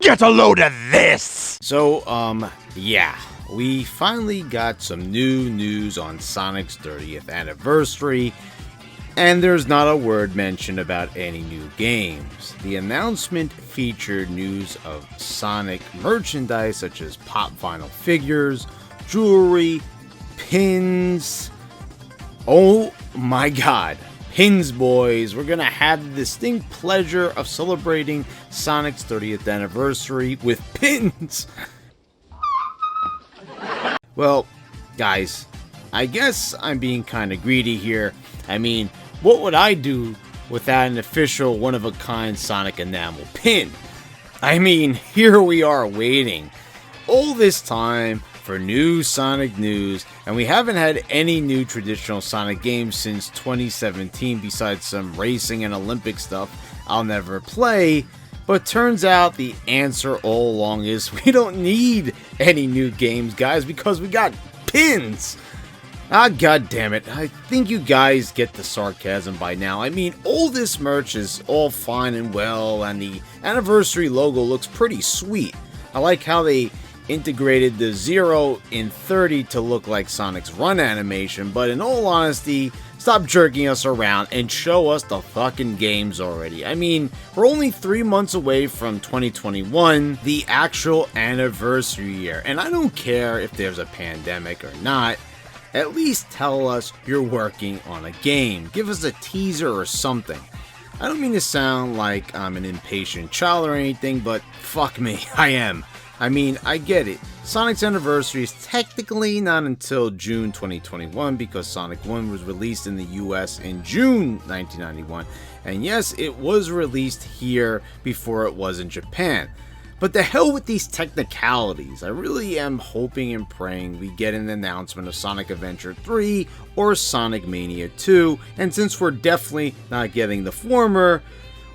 Get a load of this! So, yeah, we finally got some new news on Sonic's 30th anniversary, and there's not a word mentioned about any new games. The announcement featured news of Sonic merchandise such as pop vinyl figures, jewelry, pins. Oh my god, pins, boys! We're gonna have the distinct pleasure of celebrating Sonic's 30th anniversary with pins! Well, guys, I guess I'm being kinda greedy here. I mean, what would I do without an official one-of-a-kind Sonic enamel pin? I mean, here we are waiting all this time for new Sonic news, and we haven't had any new traditional Sonic games since 2017 besides some racing and Olympic stuff I'll never play. But turns out the answer all along is we don't need any new games, guys, because we got pins! Ah, god damn it. I think you guys get the sarcasm by now. I mean, all this merch is all fine and well, and the anniversary logo looks pretty sweet. I like how they integrated the 0 in 30 to look like Sonic's run animation, but in all honesty, stop jerking us around and show us the fucking games already. I mean, we're only 3 months away from 2021, the actual anniversary year, and I don't care if there's a pandemic or not. At least tell us you're working on a game. Give us a teaser or something. I don't mean to sound like I'm an impatient child or anything, but fuck me, I am. I mean, I get it. Sonic's anniversary is technically not until June 2021 because Sonic 1 was released in the US in June 1991. And yes, it was released here before it was in Japan. But the hell with these technicalities. I really am hoping and praying we get an announcement of Sonic Adventure 3 or Sonic Mania 2. And since we're definitely not getting the former,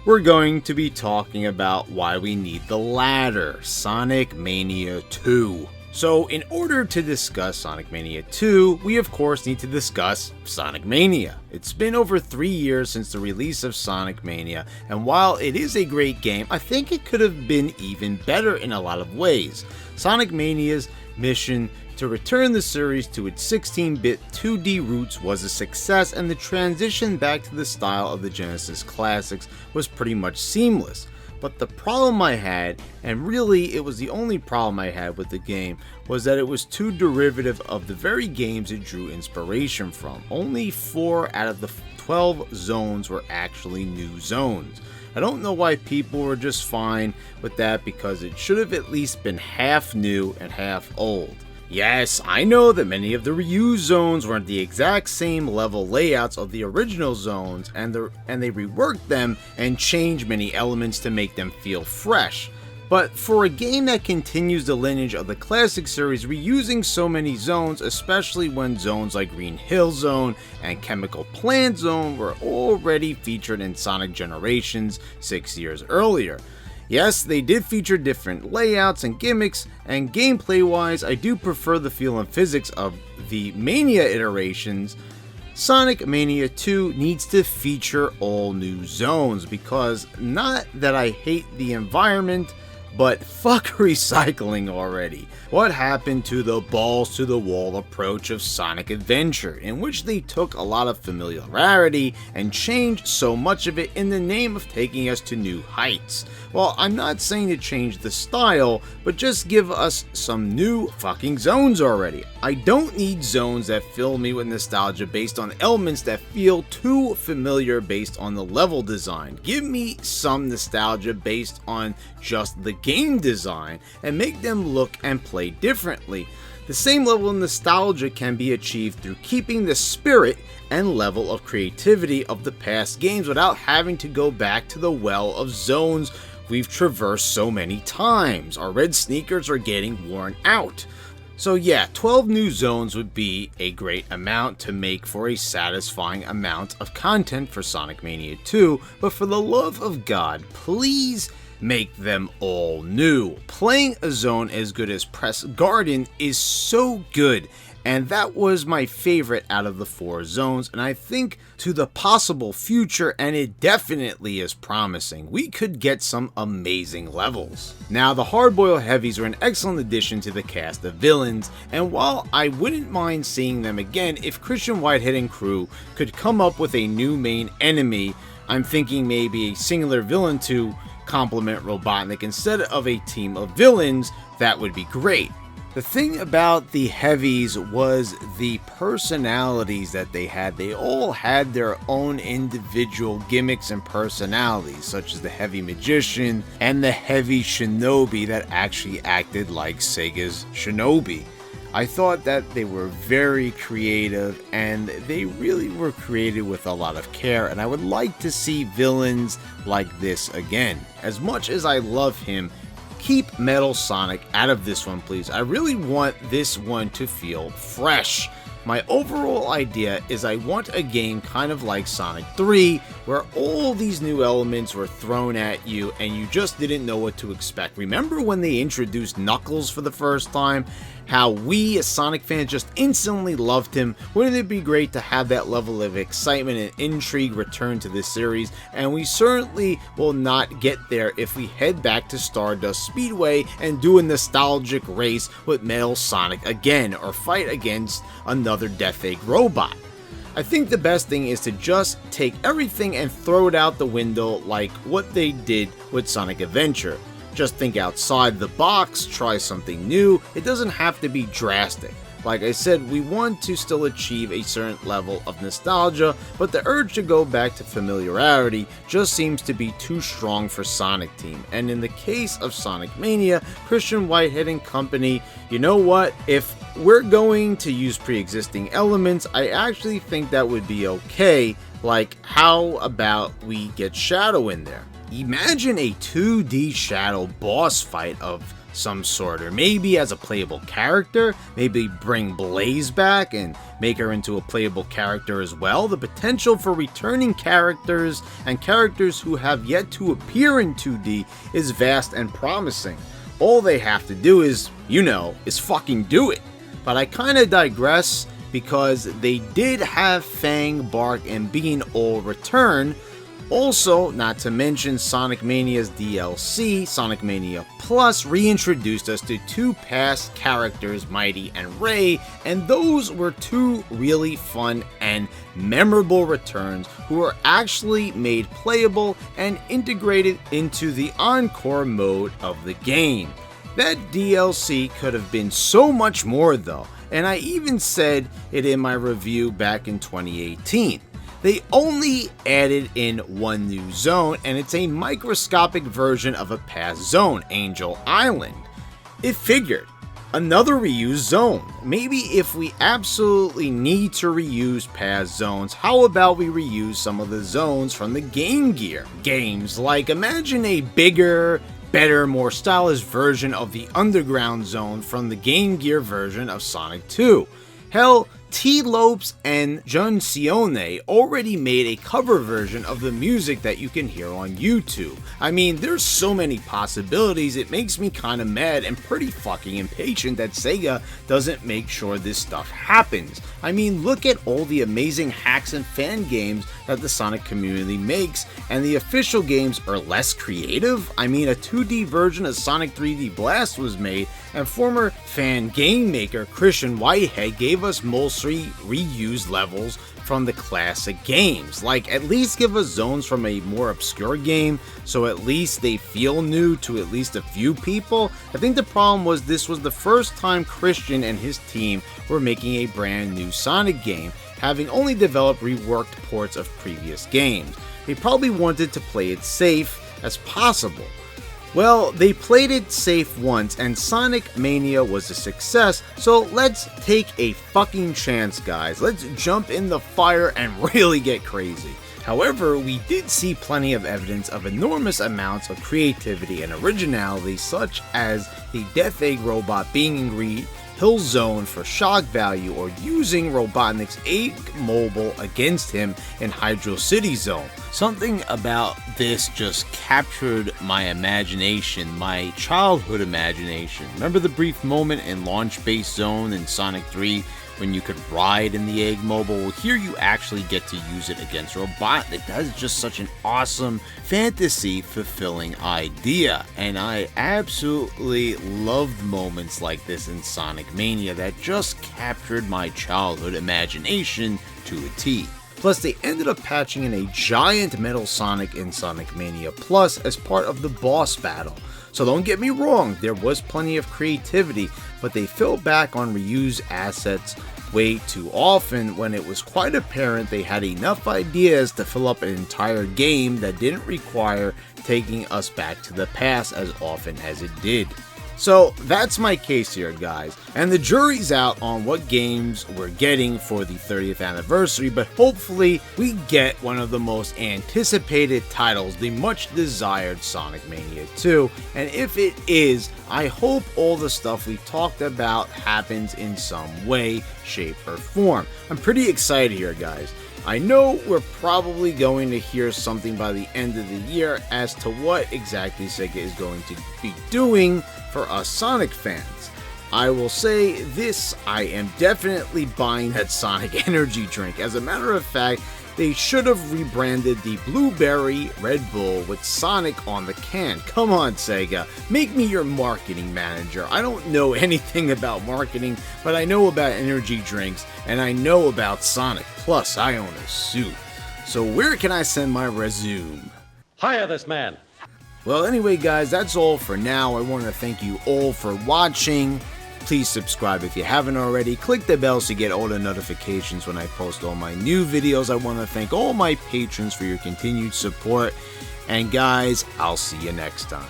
we're going to be talking about why we need the latter, Sonic Mania 2. So in order to discuss Sonic Mania 2, we of course need to discuss Sonic Mania. It's been over 3 years since the release of Sonic Mania, and while it is a great game, I think it could have been even better in a lot of ways. Sonic Mania's mission to return the series to its 16-bit 2D roots was a success, and the transition back to the style of the Genesis classics was pretty much seamless. But the problem I had, and really it was the only problem I had with the game, was that it was too derivative of the very games it drew inspiration from. Only 4 out of the 12 zones were actually new zones. I don't know why people were just fine with that, because it should have at least been half new and half old. Yes, I know that many of the reused zones weren't the exact same level layouts of the original zones, and they reworked them and changed many elements to make them feel fresh. But for a game that continues the lineage of the classic series, reusing so many zones, especially when zones like Green Hill Zone and Chemical Plant Zone were already featured in Sonic Generations 6 years earlier. Yes, they did feature different layouts and gimmicks, and gameplay-wise, I do prefer the feel and physics of the Mania iterations. Sonic Mania 2 needs to feature all new zones, because not that I hate the environment, but fuck recycling already. What happened to the balls to the wall approach of Sonic Adventure, in which they took a lot of familiarity and changed so much of it in the name of taking us to new heights? Well, I'm not saying to change the style, but just give us some new fucking zones already. I don't need zones that fill me with nostalgia based on elements that feel too familiar based on the level design. Give me some nostalgia based on just the game design, and make them look and play differently. The same level of nostalgia can be achieved through keeping the spirit and level of creativity of the past games without having to go back to the well of zones we've traversed so many times. Our red sneakers are getting worn out. So yeah, 12 new zones would be a great amount to make for a satisfying amount of content for Sonic Mania 2, but for the love of God, please make them all new. Playing a zone as good as Press Garden is so good, and that was my favorite out of the 4 zones, and I think to the possible future, and it definitely is promising, we could get some amazing levels. Now, the hardboiled heavies are an excellent addition to the cast of villains, and while I wouldn't mind seeing them again, if Christian Whitehead and crew could come up with a new main enemy, I'm thinking maybe a singular villain to complement Robotnik instead of a team of villains, that would be great. The thing about the heavies was the personalities that they had. They all had their own individual gimmicks and personalities, such as the heavy magician and the heavy shinobi that actually acted like Sega's Shinobi. I thought that they were very creative, and they really were created with a lot of care, and I would like to see villains like this again. As much as I love him, keep Metal Sonic out of this one, please. I really want this one to feel fresh. My overall idea is I want a game kind of like Sonic 3, where all these new elements were thrown at you and you just didn't know what to expect. Remember when they introduced Knuckles for the first time? How we as Sonic fans just instantly loved him. Wouldn't it be great to have that level of excitement and intrigue return to this series? And we certainly will not get there if we head back to Stardust Speedway and do a nostalgic race with Metal Sonic again, or fight against another Death Egg robot. I think the best thing is to just take everything and throw it out the window like what they did with Sonic Adventure. Just think outside the box, try something new. It doesn't have to be drastic. Like I said, we want to still achieve a certain level of nostalgia, but the urge to go back to familiarity just seems to be too strong for Sonic Team. And in the case of Sonic Mania, Christian Whitehead and company, you know what? If we're going to use pre-existing elements, I actually think that would be okay. Like, how about we get Shadow in there? Imagine a 2D Shadow boss fight of some sort, or maybe as a playable character. Maybe bring Blaze back and make her into a playable character as well. The potential for returning characters and characters who have yet to appear in 2D is vast and promising. All they have to do is, is fucking do it. But I kinda digress, because they did have Fang, Bark, and Bean all return. Also, not to mention Sonic Mania's DLC, Sonic Mania Plus, reintroduced us to 2 past characters, Mighty and Ray, and those were 2 really fun and memorable returns who were actually made playable and integrated into the Encore mode of the game. That DLC could have been so much more though, and I even said it in my review back in 2018. They only added in one new zone, and it's a microscopic version of a past zone, Angel Island. It figured. Another reused zone. Maybe if we absolutely need to reuse past zones, how about we reuse some of the zones from the Game Gear games? Like, imagine a bigger, better, more stylish version of the Underground Zone from the Game Gear version of Sonic 2. Hell, T. Lopes and Juncione already made a cover version of the music that you can hear on YouTube. I mean, there's so many possibilities, it makes me kinda mad and pretty fucking impatient that Sega doesn't make sure this stuff happens. I mean, look at all the amazing hacks and fan games that the Sonic community makes, and the official games are less creative? I mean, a 2D version of Sonic 3D Blast was made, and former fan game maker Christian Whitehead gave us mostly reused levels from the classic games. Like, at least give us zones from a more obscure game, so at least they feel new to at least a few people. I think the problem was this was the first time Christian and his team were making a brand new Sonic game, having only developed reworked ports of previous games. They probably wanted to play it safe as possible. Well, they played it safe once, and Sonic Mania was a success, so let's take a fucking chance, guys. Let's jump in the fire and really get crazy. However, we did see plenty of evidence of enormous amounts of creativity and originality, such as the Death Egg robot being in Green Hill Zone for shock value, or using Robotnik's Egg Mobile against him in Hydro City Zone. Something about this just captured my imagination, my childhood imagination. Remember the brief moment in Launch Base Zone in Sonic 3 when you could ride in the Egg Mobile. Well, here you actually get to use it against Robotnik. That is just such an awesome, fantasy-fulfilling idea, and I absolutely loved moments like this in Sonic Mania that just captured my childhood imagination to a T. Plus, they ended up patching in a giant Metal Sonic in Sonic Mania Plus as part of the boss battle. So don't get me wrong, there was plenty of creativity, but they fell back on reused assets way too often when it was quite apparent they had enough ideas to fill up an entire game that didn't require taking us back to the past as often as it did. So that's my case here, guys, and the jury's out on what games we're getting for the 30th anniversary, but hopefully we get one of the most anticipated titles, the much desired Sonic Mania 2, and if it is, I hope all the stuff we talked about happens in some way, shape, or form. I'm pretty excited here, guys. I know we're probably going to hear something by the end of the year as to what exactly Sega is going to be doing for us Sonic fans. I will say this, I am definitely buying that Sonic energy drink. As a matter of fact, they should have rebranded the Blueberry Red Bull with Sonic on the can. Come on, Sega, make me your marketing manager. I don't know anything about marketing, but I know about energy drinks, and I know about Sonic. Plus, I own a suit. So where can I send my resume? Hire this man. Well, anyway, guys, that's all for now. I want to thank you all for watching. Please subscribe if you haven't already. Click the bell so you get all the notifications when I post all my new videos. I want to thank all my patrons for your continued support. And guys, I'll see you next time.